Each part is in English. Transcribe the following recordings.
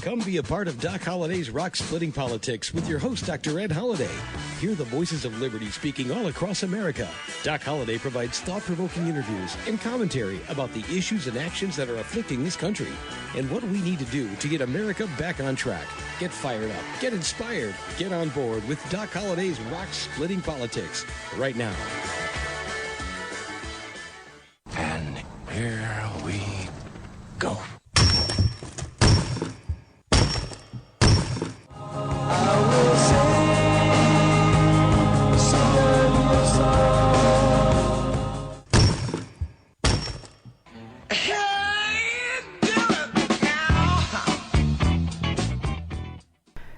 Come be a part of Doc Holliday's Rock Splitting Politics with your host, Dr. Ed Holliday. Hear the voices of liberty speaking all across America. Doc Holliday provides thought-provoking interviews and commentary about the issues and actions that are afflicting this country and what we need to do to get America back on track. Get fired up, get inspired, get on board with Doc Holliday's Rock Splitting Politics right now. And here we go.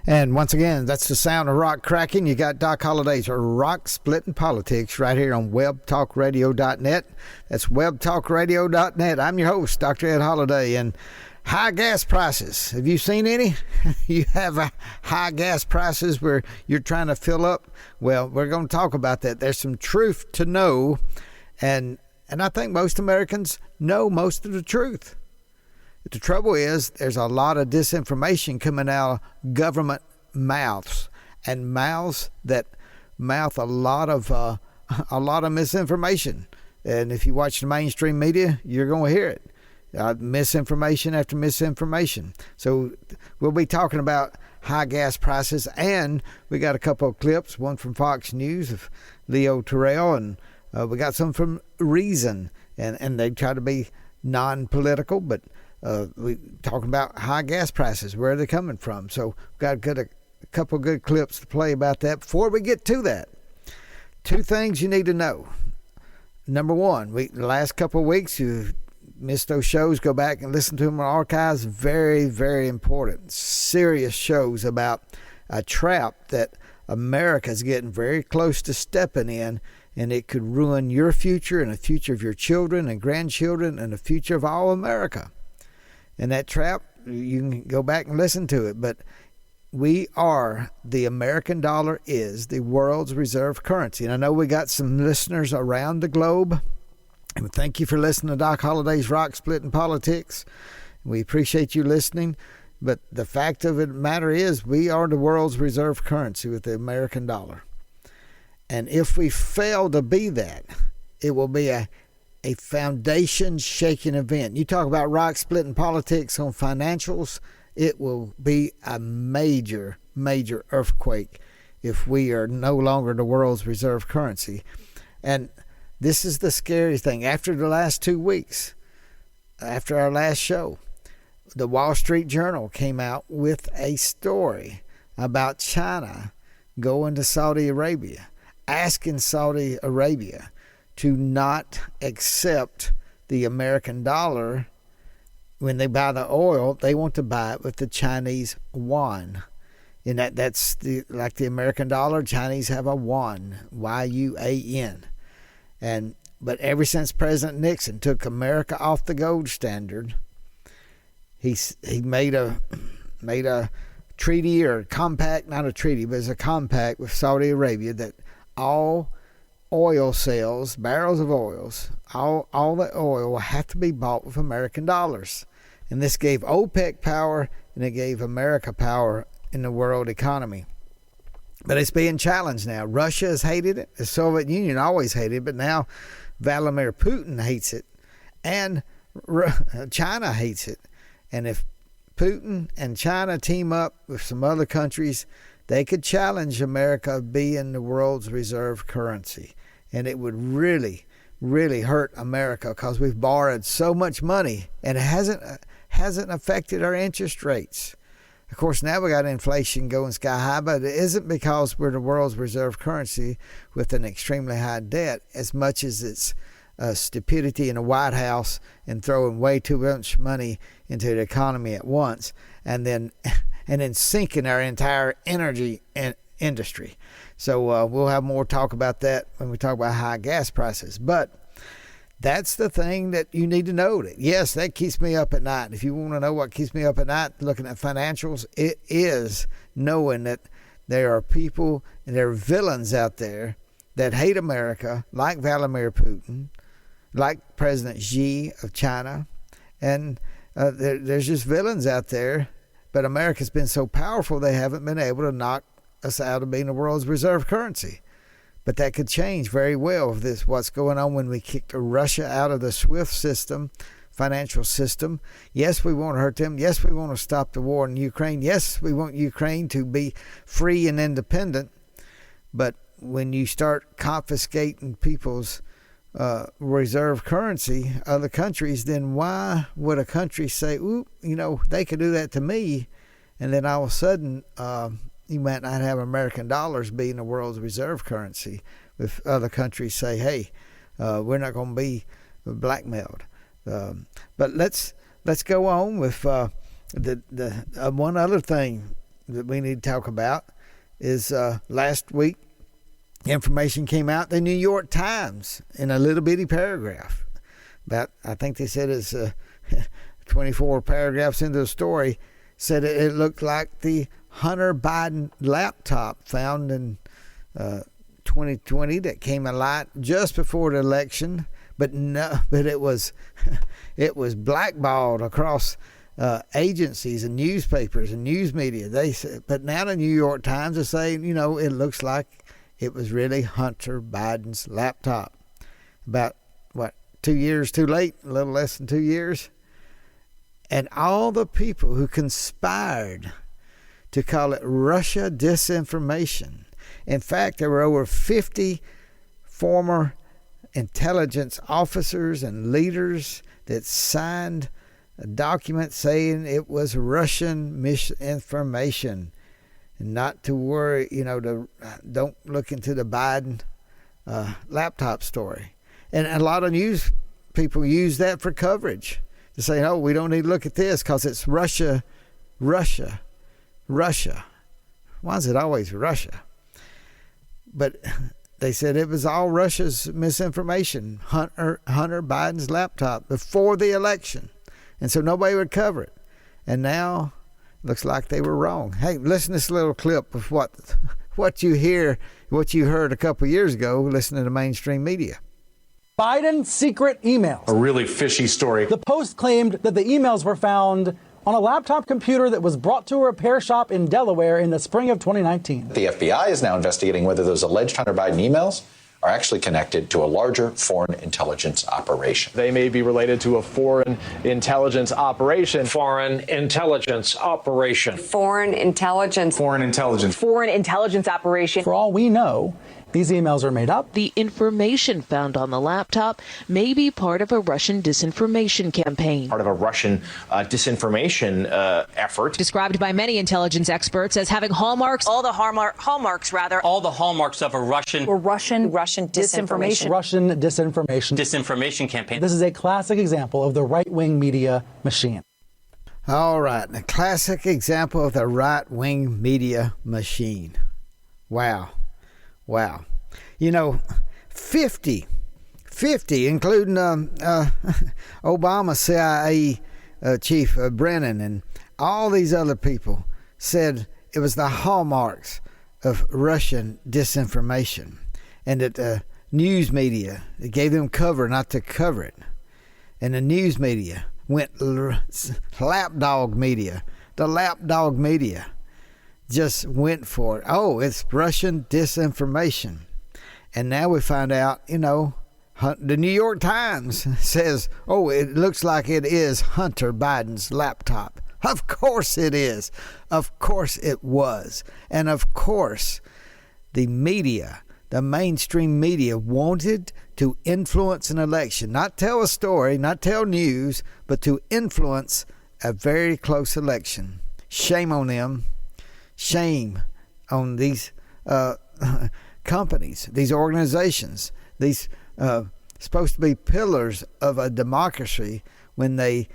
And once again, that's the sound of rock cracking. You got Doc Holliday's Rock Splitting Politics right here on webtalkradio.net. That's webtalkradio.net. I'm your host, Dr. Ed Holliday. And high gas prices. Have you seen any? You have high gas prices where you're trying to fill up? Well, we're going to talk about that. There's some truth to know. And I think most Americans know most of the truth. The trouble is there's a lot of disinformation coming out of government mouths, and mouths that mouth a lot of misinformation. And if you watch the mainstream media, you're going to hear it. Misinformation after misinformation. So we'll be talking about high gas prices, and we got a couple of clips, one from Fox News of Leo Terrell, and we got some from Reason, and they try to be non-political, but we talking about high gas prices, where they're coming from. So we've got a couple good clips to play about that. Before we get to that, two things you need to know. Number one, the last couple of weeks you've missed those shows, go back and listen to them on archives. Very, very important, serious shows about a trap that America's getting very close to stepping in, and it could ruin your future and the future of your children and grandchildren and the future of all America. And that trap, you can go back and listen to it, but the American dollar is the world's reserve currency. And I know we got some listeners around the globe, and thank you for listening to Doc Holliday's Rock Splitting Politics. We appreciate you listening, but the fact of the matter is we are the world's reserve currency with the American dollar. And if we fail to be that, it will be a foundation-shaking event. You talk about rock-splitting politics on financials, it will be a major, major earthquake if we are no longer the world's reserve currency. And this is the scary thing. After the last 2 weeks, after our last show, the Wall Street Journal came out with a story about China going to Saudi Arabia, asking Saudi Arabia to not accept the American dollar. When they buy the oil, they want to buy it with the Chinese yuan. And that's like the American dollar, Chinese have a yuan, Y-U-A-N. But ever since President Nixon took America off the gold standard, he made a treaty, or a compact, not a treaty, but it's a compact with Saudi Arabia that all oil sales, barrels of oils, all the oil will have to be bought with American dollars. And this gave OPEC power, and it gave America power in the world economy. But it's being challenged now. Russia has hated it. The Soviet Union always hated it, but now Vladimir Putin hates it, and China hates it. And if Putin and China team up with some other countries, they could challenge America being the world's reserve currency. And it would really, really hurt America because we've borrowed so much money, and it hasn't affected our interest rates. Of course, now we got inflation going sky high, but it isn't because we're the world's reserve currency with an extremely high debt as much as it's stupidity in the White House and throwing way too much money into the economy at once, and then sinking our entire energy industry. So we'll have more talk about that when we talk about high gas prices. But that's the thing that you need to know. Yes, that keeps me up at night. If you want to know what keeps me up at night looking at financials, it is knowing that there are people and there are villains out there that hate America, like Vladimir Putin, like President Xi of China. And there's just villains out there. But America's been so powerful, they haven't been able to knock us out of being the world's reserve currency. But that could change very well if this what's going on when we kicked Russia out of the SWIFT system, financial system. Yes, we want to hurt them. Yes, we want to stop the war in Ukraine. Yes, we want Ukraine to be free and independent. But when you start confiscating people's reserve currency, other countries, then why would a country say, ooh, they could do that to me, and then all of a sudden you might not have American dollars being the world's reserve currency if other countries say, hey, we're not going to be blackmailed. But let's go on with the one other thing that we need to talk about is last week information came out, the New York Times, in a little bitty paragraph. About, I think they said it's 24 paragraphs into the story, said it looked like the Hunter Biden laptop found in 2020 that came alight just before the election, but it was blackballed across agencies and newspapers and news media. They said, but now the New York Times is saying, it looks like it was really Hunter Biden's laptop. About 2 years too late, a little less than 2 years. And all the people who conspired to call it Russia disinformation. In fact, there were over 50 former intelligence officers and leaders that signed a document saying it was Russian misinformation. And not to worry, don't look into the Biden laptop story. And a lot of news people use that for coverage to say, oh, we don't need to look at this because it's Russia. Why is it always Russia? But they said it was all Russia's misinformation, Hunter Biden's laptop before the election. And so nobody would cover it. And now looks like they were wrong. Hey, listen to this little clip of what you heard a couple of years ago listening to mainstream media. Biden's secret emails. A really fishy story. The Post claimed that the emails were found on a laptop computer that was brought to a repair shop in Delaware in the spring of 2019. The FBI is now investigating whether those alleged Hunter Biden emails are actually connected to a larger foreign intelligence operation. They may be related to a foreign intelligence operation. Foreign intelligence operation. Foreign intelligence. Foreign intelligence. Foreign intelligence operation. For all we know, these emails are made up. The information found on the laptop may be part of a Russian disinformation campaign. Part of a Russian disinformation effort. Described by many intelligence experts as having hallmarks. All the hallmarks of a Russian disinformation. Russian disinformation campaign. This is a classic example of the right-wing media machine. All right, a classic example of the right-wing media machine. Wow. 50, including Obama CIA chief Brennan and all these other people, said it was the hallmarks of Russian disinformation, and that the news media, it gave them cover not to cover it. And the news media went lapdog media. The lapdog media just went for it. Oh, it's Russian disinformation. And now we find out, the New York Times says, oh, it looks like it is Hunter Biden's laptop. Of course it is. Of course it was. And of course, the media, the mainstream media, wanted to influence an election. Not tell a story, not tell news, but to influence a very close election. Shame on them. Shame on these companies, these organizations, these supposed to be pillars of a democracy, when they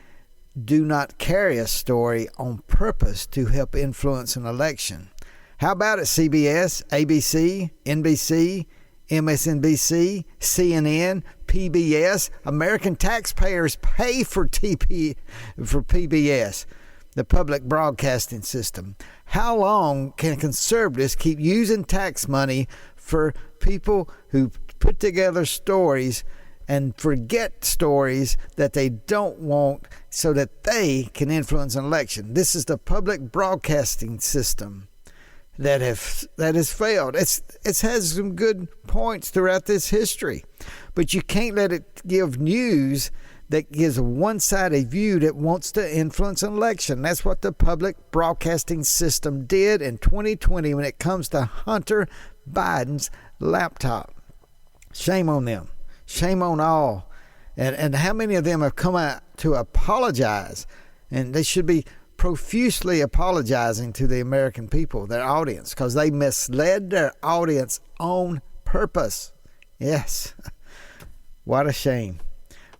do not carry a story on purpose to help influence an election. How about it, CBS, ABC, NBC, MSNBC, CNN, PBS? American taxpayers pay for PBS, the public broadcasting system. How long can conservatives keep using tax money for people who put together stories and forget stories that they don't want so that they can influence an election. This is the public broadcasting system that has failed. It has some good points throughout this history, but you can't let it give news that gives a one-sided view that wants to influence an election. That's what the public broadcasting system did in 2020 when it comes to Hunter Biden's laptop. Shame on them. Shame on all. And how many of them have come out to apologize? And they should be profusely apologizing to the American people, their audience, because they misled their audience on purpose. Yes. What a shame.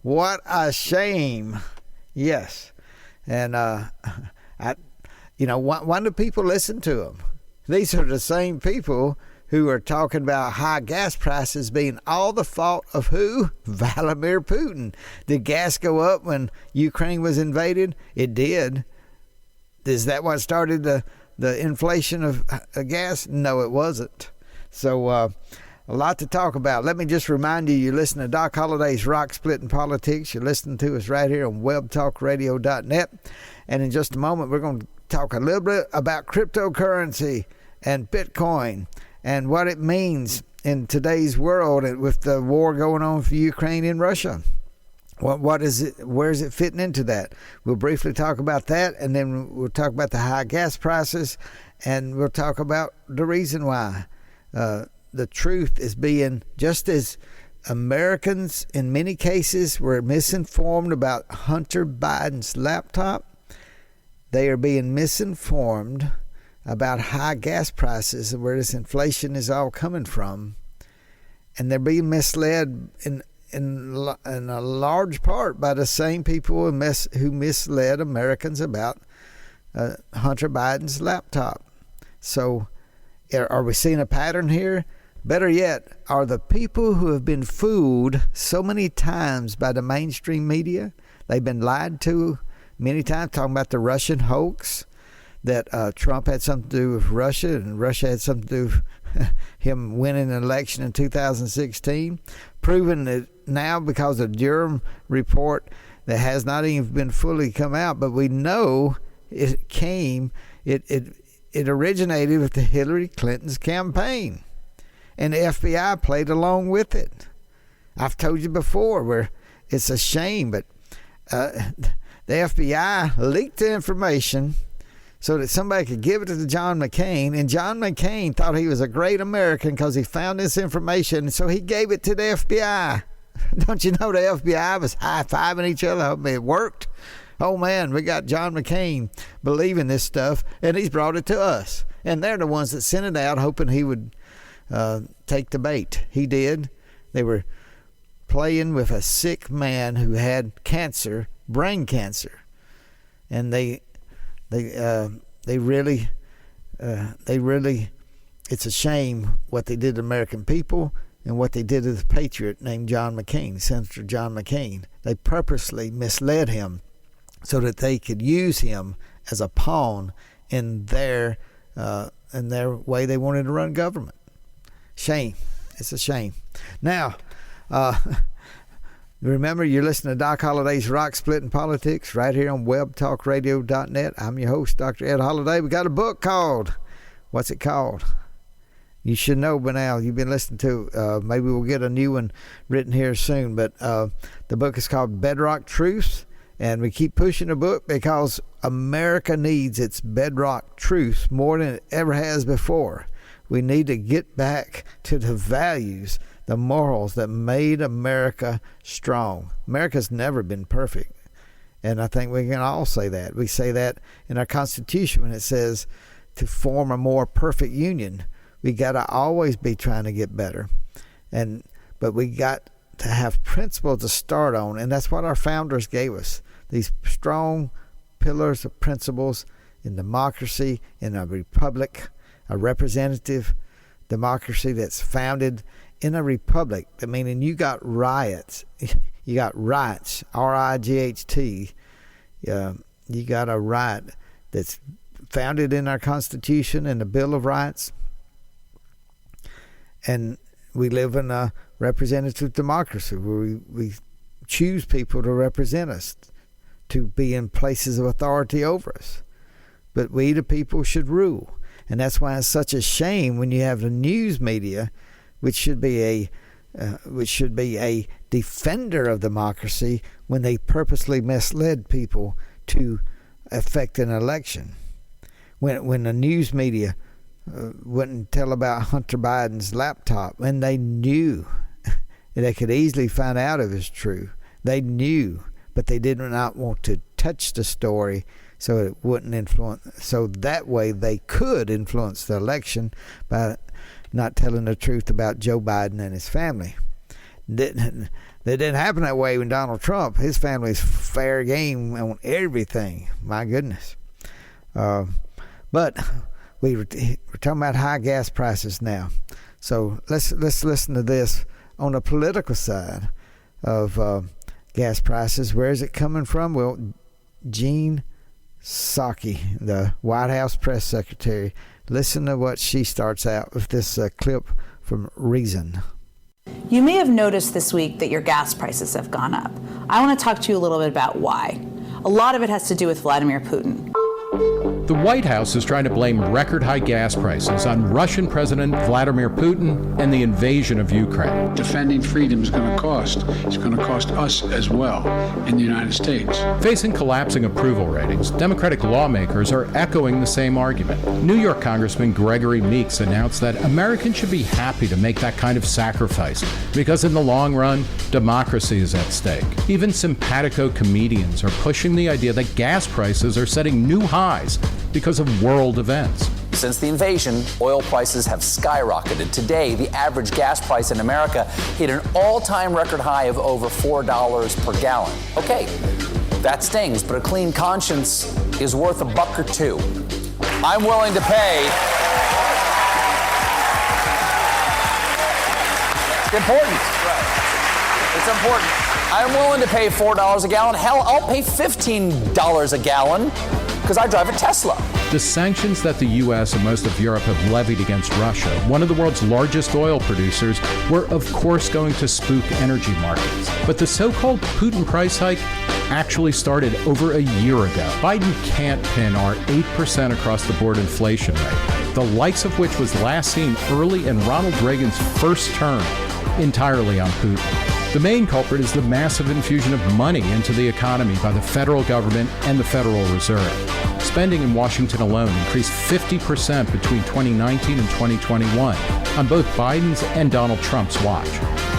What a shame. Yes. And, why do people listen to them? These are the same people who are talking about high gas prices being all the fault of who? Vladimir Putin. Did gas go up when Ukraine was invaded? It did. Is that what started the inflation of gas? No, it wasn't. So a lot to talk about. Let me just remind you, you're listening to Doc Holliday's Rock Splitting Politics. You're listening to us right here on webtalkradio.net. And in just a moment, we're going to talk a little bit about cryptocurrency and Bitcoin and what it means in today's world with the war going on for Ukraine and Russia. What is it? Where is it fitting into that? We'll briefly talk about that, and then we'll talk about the high gas prices, and we'll talk about the reason why the truth is being, just as Americans in many cases were misinformed about Hunter Biden's laptop, they are being misinformed about high gas prices and where this inflation is all coming from, and they're being misled in a large part by the same people who misled Americans about Hunter Biden's laptop. So are we seeing a pattern here? Better yet, are the people who have been fooled so many times by the mainstream media, they've been lied to many times, talking about the Russian hoax, that Trump had something to do with Russia and Russia had something to do with him winning an election in 2016, proven that now because of Durham report that has not even been fully come out, but we know it originated with the Hillary Clinton's campaign, and the FBI played along with it. I've told you before where it's a shame, but the FBI leaked the information so that somebody could give it to John McCain, and John McCain thought he was a great American because he found this information, so he gave it to the FBI. Don't you know the FBI was high-fiving each other? I hope it worked. Oh, man, we got John McCain believing this stuff, and he's brought it to us. And they're the ones that sent it out hoping he would take the bait. He did. They were playing with a sick man who had cancer, brain cancer, and they really, it's a shame what they did to American people and what they did to the patriot named John McCain, Senator John McCain. They purposely misled him so that they could use him as a pawn in their way they wanted to run government. Shame. It's a shame. Now, remember, you're listening to Doc Holliday's Rock Splitting Politics right here on webtalkradio.net. I'm your host, Dr. Ed Holliday. We got a book called, what's it called? You should know by now. You've been listening to, maybe we'll get a new one written here soon, but the book is called Bedrock Truths, and we keep pushing the book because America needs its bedrock truths more than it ever has before. We need to get back to the values, the morals that made America strong. America's never been perfect, and I think we can all say that. We say that in our Constitution when it says to form a more perfect union. We got to always be trying to get better, but we got to have principles to start on, and that's what our founders gave us, these strong pillars of principles in democracy, in a republic, a representative democracy that's founded in a republic. I mean, and you got rights, R-I-G-H-T. You got a right that's founded in our Constitution and the Bill of Rights. And we live in a representative democracy where we choose people to represent us, to be in places of authority over us. But we, the people, should rule. And that's why it's such a shame when you have the news media, which should be a defender of democracy, when they purposely misled people to affect an election. When the news media wouldn't tell about Hunter Biden's laptop, and they knew they could easily find out if it's true. They knew, but they did not want to touch the story so it wouldn't influence. So that way they could influence the election by not telling the truth about Joe Biden and his family. That didn't happen that way when Donald Trump. His family's fair game on everything. My goodness. But we're talking about high gas prices now. So let's listen to this on the political side of gas prices. Where is it coming from? Well, Jen Psaki, the White House press secretary. Listen to what she starts out with this clip from Reason. You may have noticed this week that your gas prices have gone up. I want to talk to you a little bit about why. A lot of it has to do with Vladimir Putin. The White House is trying to blame record-high gas prices on Russian President Vladimir Putin and the invasion of Ukraine. Defending freedom is going to cost. It's going to cost us as well in the United States. Facing collapsing approval ratings, Democratic lawmakers are echoing the same argument. New York Congressman Gregory Meeks announced that Americans should be happy to make that kind of sacrifice because in the long run, democracy is at stake. Even simpatico comedians are pushing the idea that gas prices are setting new highs because of world events. Since the invasion, oil prices have skyrocketed. Today, the average gas price in America hit an all-time record high of over $4 per gallon. Okay, that stings, but a clean conscience is worth $1 or $2. I'm willing to pay. It's important. It's important. I'm willing to pay $4 a gallon. Hell, I'll pay $15 a gallon because I drive a Tesla. The sanctions that the U.S. and most of Europe have levied against Russia, one of the world's largest oil producers, were of course going to spook energy markets. But the so-called Putin price hike actually started over a year ago. Biden can't pin our 8% across-the-board inflation rate, the likes of which was last seen early in Ronald Reagan's first term, entirely on Putin. The main culprit is the massive infusion of money into the economy by the federal government and the Federal Reserve. Spending in Washington alone increased 50% between 2019 and 2021 on both Biden's and Donald Trump's watch.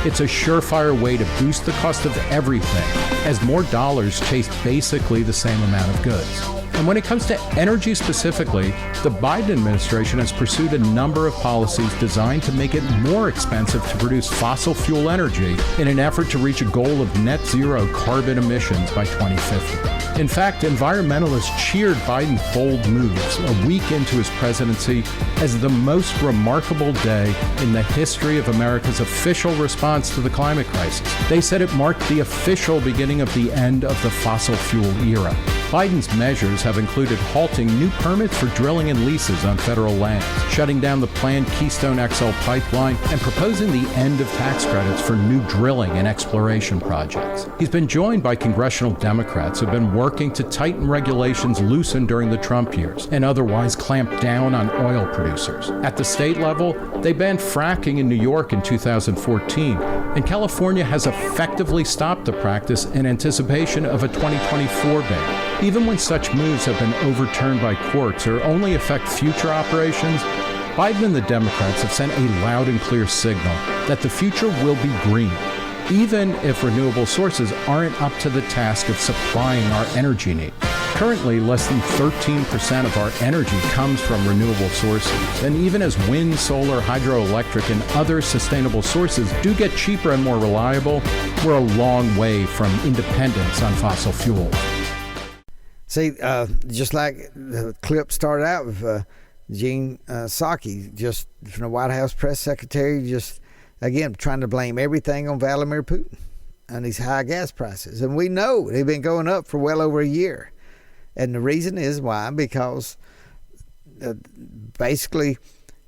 It's a surefire way to boost the cost of everything as more dollars chase basically the same amount of goods. And when it comes to energy specifically, the Biden administration has pursued a number of policies designed to make it more expensive to produce fossil fuel energy in an effort to reach a goal of net zero carbon emissions by 2050. In fact, environmentalists cheered Biden's bold moves a week into his presidency as the most remarkable day in the history of America's official response to the climate crisis. They said it marked the official beginning of the end of the fossil fuel era. Biden's measures have included halting new permits for drilling and leases on federal lands, shutting down the planned Keystone XL pipeline, and proposing the end of tax credits for new drilling and exploration projects. He's been joined by congressional Democrats who have been working to tighten regulations loosened during the Trump years and otherwise clamp down on oil producers. At the state level, they banned fracking in New York in 2014, and California has effectively stopped the practice in anticipation of a 2024 ban. Even when such moves have been overturned by courts or only affect future operations, Biden and the Democrats have sent a loud and clear signal that the future will be green, even if renewable sources aren't up to the task of supplying our energy needs. Currently, less than 13% of our energy comes from renewable sources. And even as wind, solar, hydroelectric, and other sustainable sources do get cheaper and more reliable, we're a long way from independence on fossil fuels. See, just like the clip started out with Jen Psaki, just from the White House press secretary, just, again, trying to blame everything on Vladimir Putin and these high gas prices. And we know they've been going up for well over a year. And the reason is why? Because basically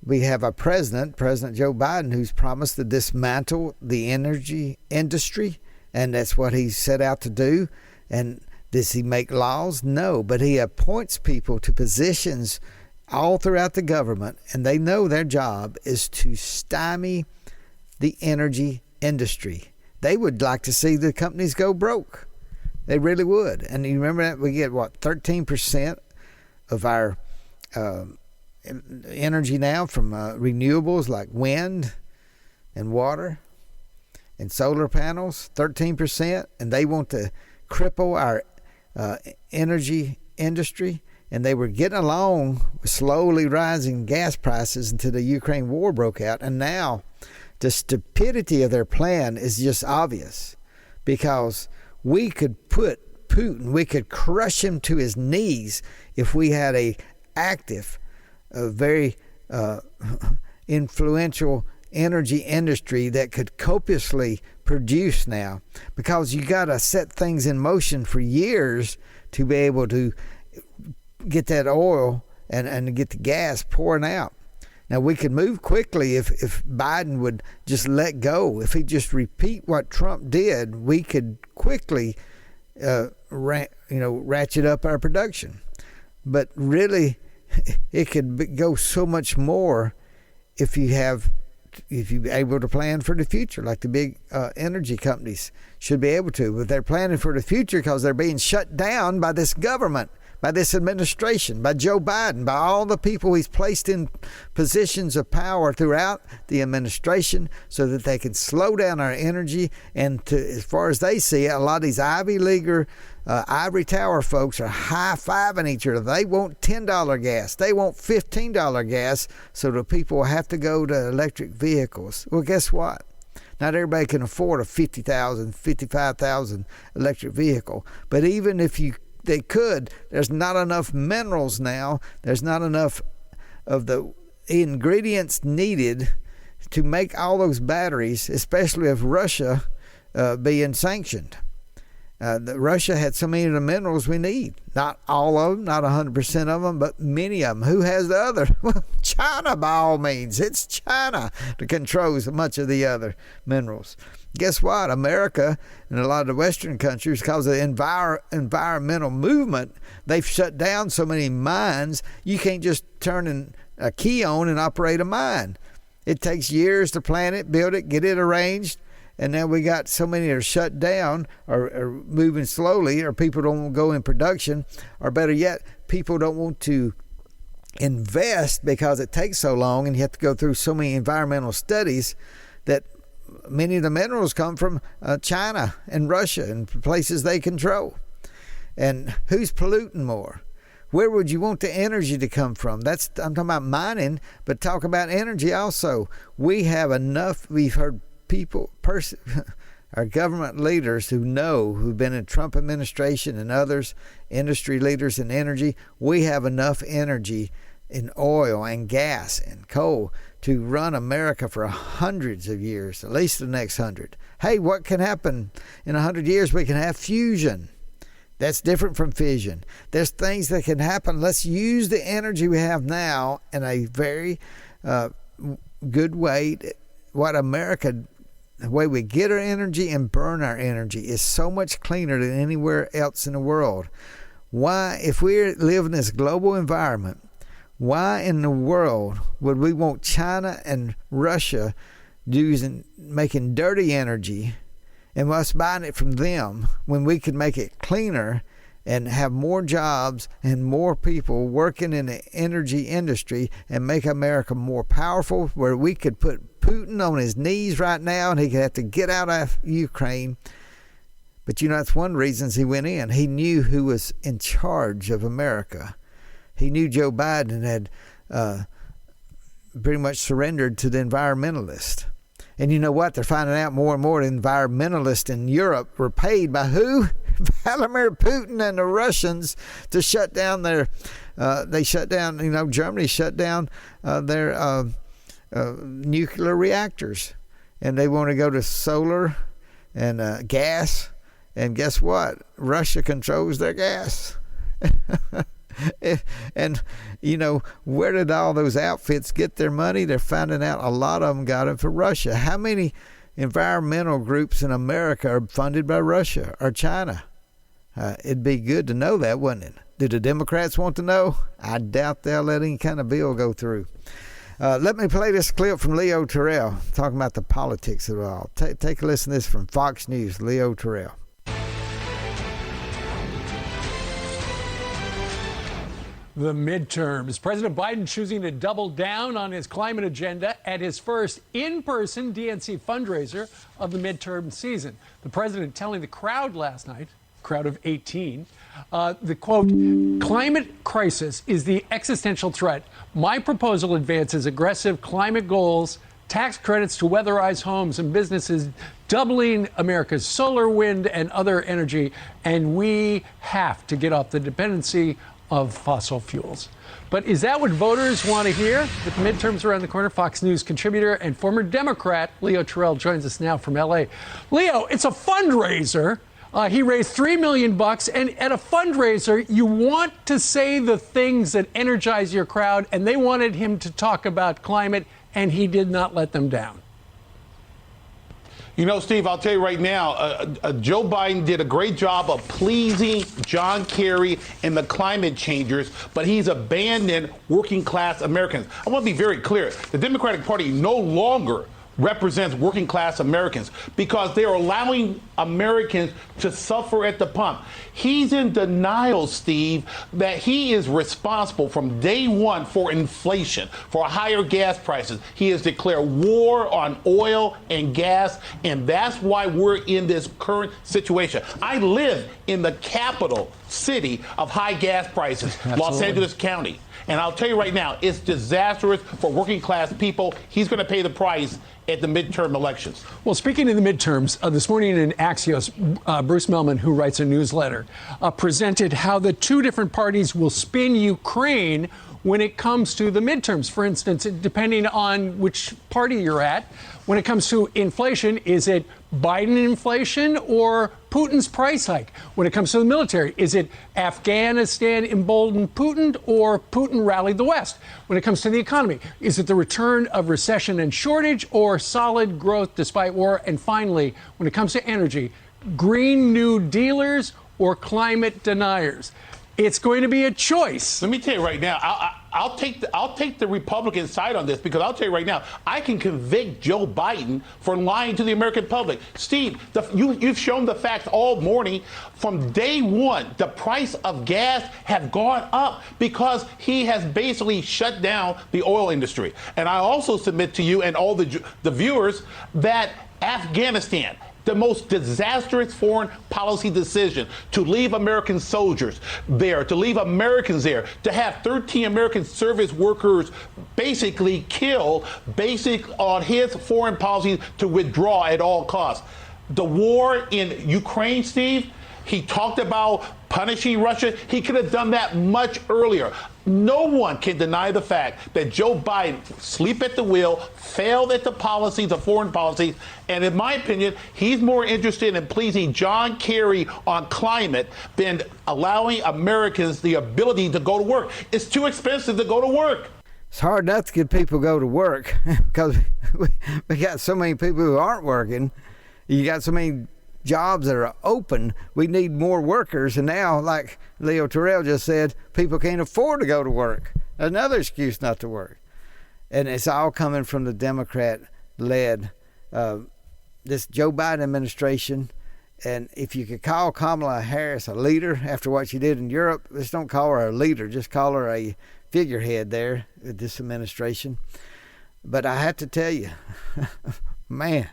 we have a President Joe Biden, who's promised to dismantle the energy industry, and that's what he set out to do. And does he make laws? No, but he appoints people to positions all throughout the government, and they know their job is to stymie the energy industry. They would like to see the companies go broke. They really would. And you remember that we get, 13% of our energy now from renewables like wind and water and solar panels, 13%, and they want to cripple our energy industry. And they were getting along with slowly rising gas prices until the Ukraine war broke out. And now the stupidity of their plan is just obvious, because we could put Putin, we could crush him to his knees if we had a active, very influential energy industry that could copiously produce now, because you got to set things in motion for years to be able to get that oil and get the gas pouring out. Now, we could move quickly if Biden would just let go. If he just repeat what Trump did, we could quickly ratchet up our production. But really, it could go so much more if you're able to plan for the future, like the big energy companies should be able to. But they're planning for the future because they're being shut down by this government, by this administration, by Joe Biden, by all the people he's placed in positions of power throughout the administration, so that they can slow down our energy. And as far as they see it, a lot of these Ivy Leaguer, ivory tower folks are high-fiving each other. They want $10 gas. They want $15 gas, so the people will have to go to electric vehicles. Well, guess what? Not everybody can afford a $50,000, $55,000 electric vehicle. But even if they could, there's not enough minerals now. There's not enough of the ingredients needed to make all those batteries, especially if Russia being sanctioned. Russia had so many of the minerals we need. Not all of them, not 100% of them, but many of them. Who has the other? Well, China, by all means. It's China that controls much of the other minerals. Guess what? America and a lot of the Western countries, because of the environmental movement, they've shut down so many mines. You can't just turn a key on and operate a mine. It takes years to plan it, build it, get it arranged. And now we got so many that are shut down or moving slowly, or people don't want to go in production, or better yet, people don't want to invest because it takes so long and you have to go through so many environmental studies. That many of the minerals come from China and Russia and places they control. And who's polluting more? Where would you want the energy to come from? I'm talking about mining, but talk about energy also. We have enough. We've heard our government leaders who've been in Trump administration and others, industry leaders in energy. We have enough energy in oil and gas and coal to run America for hundreds of years, at least the next 100. Hey, what can happen in 100 years? We can have fusion. That's different from fission. There's things that can happen. Let's use the energy we have now in a very good way. The way we get our energy and burn our energy is so much cleaner than anywhere else in the world. Why, if we live in this global environment, why in the world would we want China and Russia making dirty energy and us buying it from them when we could make it cleaner and have more jobs and more people working in the energy industry and make America more powerful, where we could put Putin on his knees right now and he could have to get out of Ukraine. But that's one reason he went in. He knew who was in charge of America. He knew Joe Biden had pretty much surrendered to the environmentalists. And you know what? They're finding out more and more the environmentalists in Europe were paid by who? Vladimir Putin and the Russians to shut down their, Germany shut down their nuclear reactors. And they want to go to solar and gas. And guess what? Russia controls their gas. And, you know, where did all those outfits get their money? They're finding out a lot of them got it from Russia. How many environmental groups in America are funded by Russia or China? It'd be good to know that, wouldn't it? Do the Democrats want to know? I doubt they'll let any kind of bill go through. Let me play this clip from Leo Terrell talking about the politics of it all. Take a listen to this from Fox News, Leo Terrell. The midterms. President Biden choosing to double down on his climate agenda at his first in-person DNC fundraiser of the midterm season. The president telling the crowd last night, crowd of 18, the quote, climate crisis is the existential threat. My proposal advances aggressive climate goals, tax credits to weatherize homes and businesses, doubling America's solar, wind, and other energy, and we have to get off the dependency of fossil fuels. But is that what voters want to hear? With the midterms around the corner, Fox News contributor and former Democrat Leo Terrell joins us now from L.A. Leo, it's a fundraiser. He raised $3 million, and at a fundraiser, you want to say the things that energize your crowd, and they wanted him to talk about climate, and he did not let them down. You know, Steve, I'll tell you right now, Joe Biden did a great job of pleasing John Kerry and the climate changers, but he's abandoned working class Americans. I want to be very clear. The Democratic Party no longer represents working class Americans because they are allowing Americans to suffer at the pump. He's in denial, Steve, that he is responsible from day one for inflation, for higher gas prices. He has declared war on oil and gas, and that's why we're in this current situation. I live in the capital city of high gas prices, Los Angeles County. And I'll tell you right now, it's disastrous for working class people. He's going to pay the price at the midterm elections. Well, speaking of the midterms, this morning in Axios, Bruce Mehlman, who writes a newsletter, presented how the two different parties will spin Ukraine when it comes to the midterms. For instance, depending on which party you're at, when it comes to inflation, is it Biden inflation or Putin's price hike? When it comes to the military, is it Afghanistan emboldened Putin or Putin rallied the West? When it comes to the economy, is it the return of recession and shortage or solid growth despite war? And finally, when it comes to energy, Green New Dealers or climate deniers? It's going to be a choice. Let me tell you right now, I'll take the Republican side on this because I'll tell you right now, I can convict Joe Biden for lying to the American public. Steve, you've shown the facts all morning. From day one, the price of gas have gone up because he has basically shut down the oil industry. And I also submit to you and all the viewers that Afghanistan, the most disastrous foreign policy decision to leave American soldiers there, to leave Americans there, to have 13 American service workers basically killed on his foreign policy to withdraw at all costs. The war in Ukraine, Steve, he talked about punishing Russia. He could have done that much earlier. No one can deny the fact that Joe Biden sleep at the wheel, failed at the policies, the foreign policies, and in my opinion, he's more interested in pleasing John Kerry on climate than allowing Americans the ability to go to work. It's too expensive to go to work. It's hard enough to get people to go to work because we got so many people who aren't working. You got so many jobs that are open. We need more workers, and now, like Leo Terrell just said, people can't afford to go to work. Another excuse not to work. And it's all coming from the Democrat-led this Joe Biden administration. And if you could call Kamala Harris a leader after what she did in Europe, just don't call her a leader, just call her a figurehead there at this administration. But I have to tell you, man,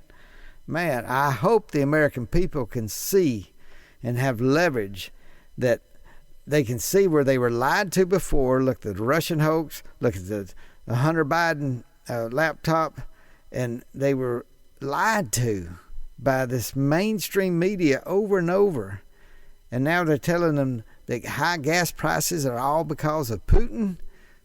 I hope the American people can see and have leverage that they can see where they were lied to before. Look at the Russian hoax, look at the Hunter Biden laptop, and they were lied to by this mainstream media over and over. And now they're telling them that high gas prices are all because of Putin.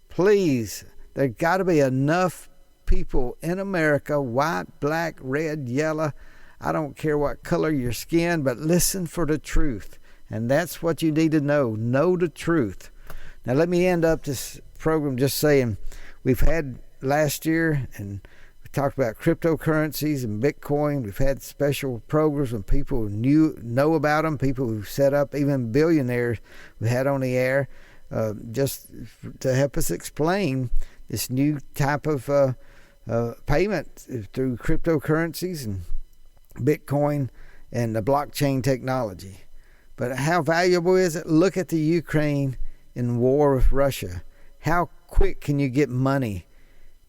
Please, there's got to be enough people in America, white, black, red, yellow, I don't care what color your skin, but listen for the truth. And that's what you need to know the truth. Now, let me end up this program just saying we've had last year, and we talked about cryptocurrencies and Bitcoin. We've had special programs when people know about them, people who set up, even billionaires we had on the air, just to help us explain this new type of payment through cryptocurrencies and Bitcoin and the blockchain technology. But how valuable is it? Look at the Ukraine in war with Russia. How quick can you get money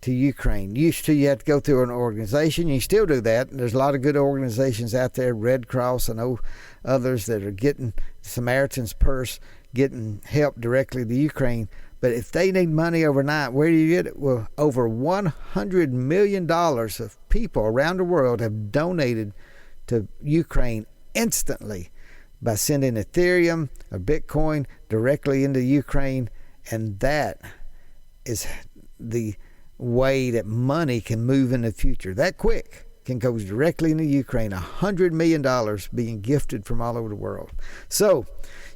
to Ukraine? Used to, you had to go through an organization. You still do that. There's a lot of good organizations out there, Red Cross and others that are getting Samaritan's Purse, getting help directly to Ukraine. But if they need money overnight, where do you get it? Well, over $100 million of people around the world have donated to Ukraine instantly by sending Ethereum or Bitcoin directly into Ukraine. And that is the way that money can move in the future. That quick can go directly into Ukraine. $100 million being gifted from all over the world. So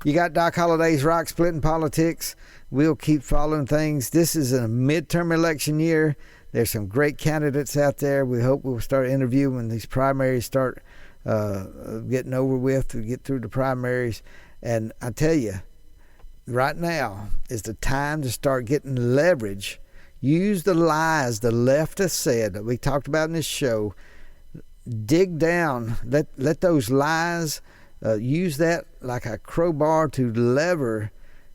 you got Doc Holliday's Rock Splitting Politics. We'll keep following things. This is a midterm election year. There's some great candidates out there. We hope we'll start interviewing when these primaries start getting over with. We get through the primaries. And I tell you, right now is the time to start getting leverage. Use the lies the left has said that we talked about in this show. Dig down. Let those lies, use that like a crowbar to lever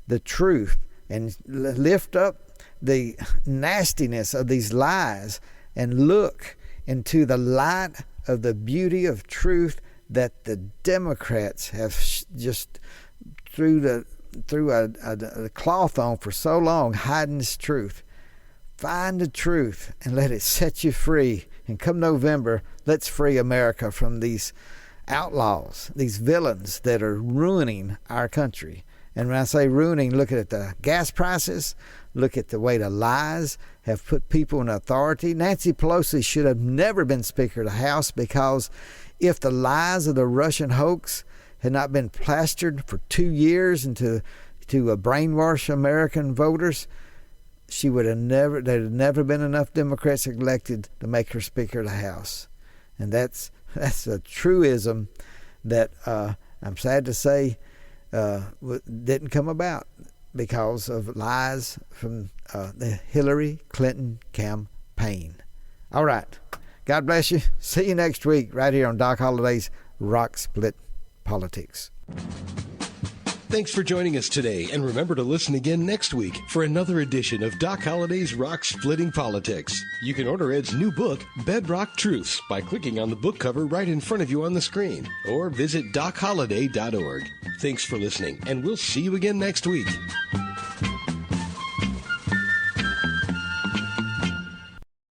the truth and lift up the nastiness of these lies and look into the light of the beauty of truth that the Democrats have just threw a cloth on for so long, hiding this truth. Find the truth and let it set you free. And come November, let's free America from these outlaws, these villains that are ruining our country. And when I say ruining, look at the gas prices, look at the way the lies have put people in authority. Nancy Pelosi should have never been Speaker of the House, because if the lies of the Russian hoax had not been plastered for 2 years into brainwash American voters, there'd have never been enough Democrats elected to make her Speaker of the House. And that's a truism that I'm sad to say didn't come about because of lies from the Hillary Clinton campaign. All right. God bless you. See you next week right here on Doc Holliday's Rock Split Politics. Thanks for joining us today, and remember to listen again next week for another edition of Doc Holliday's Rock Splitting Politics. You can order Ed's new book, Bedrock Truths, by clicking on the book cover right in front of you on the screen, or visit DocHolliday.org. Thanks for listening, and we'll see you again next week.